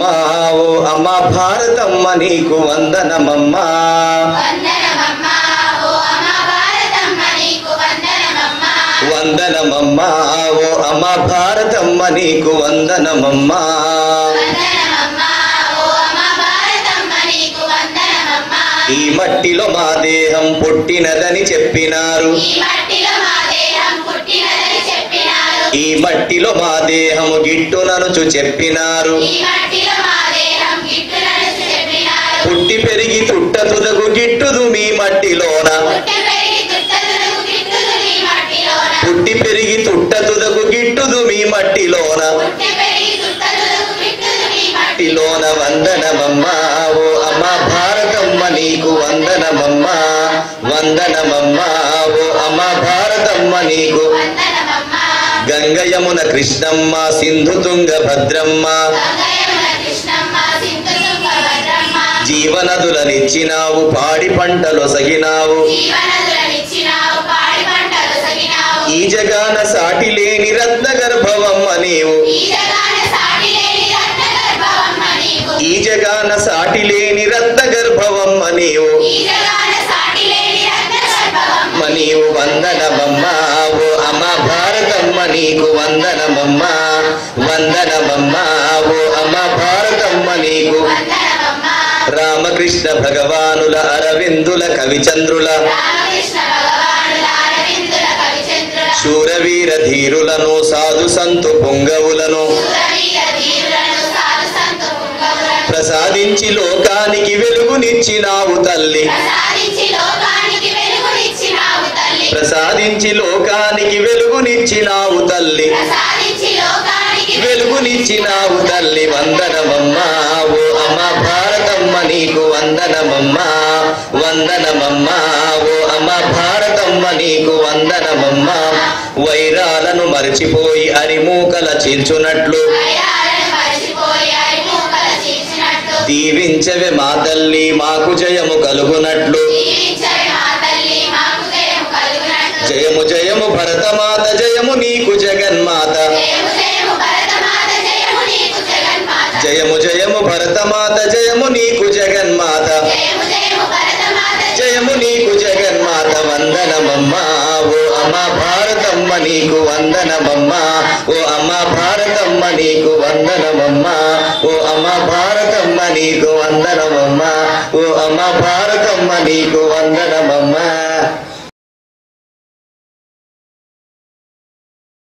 వందనమమ్మా ఓ అమ్మ భారతమ్మ నీకు వందనమమ్మా వందనమమ్మా ఓ అమ్మ భారతమ్మ నీకు వందనమమ్మా ఈ మట్టిలో మా దేహం పుట్టినదని చెప్పినారు ఈ మట్టిలో మా దేహము గిట్టుననుచు చెప్పినారు పుట్టి పెరిగి తుట్ట తుదకు గిట్టుదు మీ మట్టిలోన పుట్టి పెరిగి తుట్ట తుదకు గిట్టుదు మీ మట్టిలోన మట్టిలోన వందనమమ్మా ఓ అమ్మ భారతమ్మ నీకు వందనమమ్మా వందనమమ్మా ఓ అమ్మ భారతమ్మ నీకు గంగ యమున కృష్ణమ్మ సింధు తుంగ భద్రమ్మ జీవనదులనిచ్చినావు పాడి పంటలు సగినావు ఈ జగాన సాటి లేని రత్న గర్భవమ్మ నీవు ఈ జగాన సాటి లేని రత్న గర్భవమ్మ నీవు నీవు వందనమమ్మా ఓ అమ్మ భారతమ్మ నీకు వందనమమ్మా వందనమమ్మా ఓ అమ్మ భారతమ్మ నీకు రామకృష్ణ భగవానుల అరవిందుల కవిచంద్రుల శూరవీర ధీరులను సాధు సంతు పొంగవులను ప్రసాదించి లోకానికి వెలుగునిచ్చినావు తల్లి ప్రసాదించి లోకానికి వెలుగునిచ్చినావు తల్లి వెలుగునిచ్చినావు తల్లి వందనమమ్మా ఓ అమ్మ భారతమ్మ నీకు వందనమమ్మా వందనమమ్మా ఓ అమ్మ భారతమ్మ నీకు వందనమమ్మా వైరాలను మరిచిపోయి అరిమూకల చీల్చునట్లు దీవించవే మా తల్లి మాకు జయము కలుగునట్లు జయము జయము భరతమాత జయము నీకు జగన్మాత జయము జయము భరతమాత జయము నీకు జగన్మాత జయము నీకు జగన్మాత వందనమమ్మా ఓ అమ్మ భారతమ్మ నీకు వందనమమ్మా ఓ అమ్మ భారతమ్మ నీకు వందనమమ్మా ఓ అమ్మ భారతమ్మ నీకు వందనమమ్మా ఓ అమ్మ భారతమ్మ నీకు వందనమమ్మా